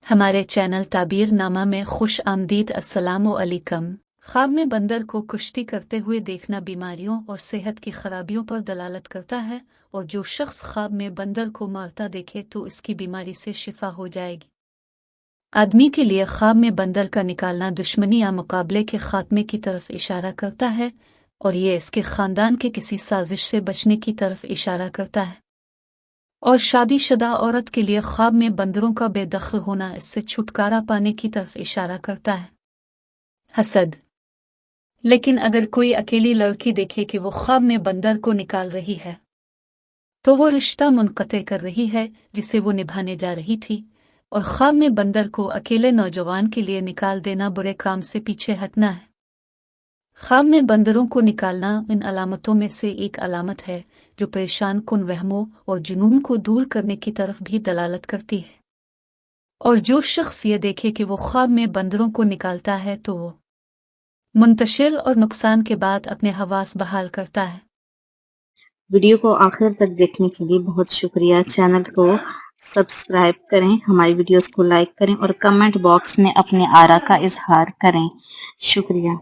हमारे चैनल ताबीर नामा में खुश आमदीद। अस्सलामु अलैकुम। ख्वाब में बंदर को कुश्ती करते हुए देखना बीमारियों और सेहत की खराबियों पर दलालत करता है, और जो शख्स ख्वाब में बंदर को मारता देखे तो इसकी बीमारी से शिफा हो जाएगी। आदमी के लिए ख्वाब में बंदर का निकालना दुश्मनी या मुकाबले के खात्मे की तरफ इशारा करता है, और ये इसके खानदान के किसी साजिश से बचने की तरफ इशारा करता है। और शादीशुदा औरत के लिए ख्वाब में बंदरों का बेदखल होना इससे छुटकारा पाने की तरफ इशारा करता है। हसद। लेकिन अगर कोई अकेली लड़की देखे कि वो ख्वाब में बंदर को निकाल रही है, तो वो रिश्ता मुनक़ते कर रही है जिसे वो निभाने जा रही थी, और ख्वाब में बंदर को अकेले नौजवान के लिए निकाल देना बुरे काम से पीछे हटना है। ख्वाब में बंदरों को निकालना इन अलामतों में से एक अलामत है जो परेशान कुन वहमों और जुनून को दूर करने की तरफ भी दलालत करती है। और जो शख्स ये देखे कि वो ख्वाब में बंदरों को निकालता है तो वो मुंतशिर और नुकसान के बाद अपने हवास बहाल करता है। वीडियो को आखिर तक देखने के लिए बहुत शुक्रिया। चैनल को सब्सक्राइब करें, हमारी वीडियोस को लाइक करें और कमेंट बॉक्स में अपने आरा का इजहार करें। शुक्रिया।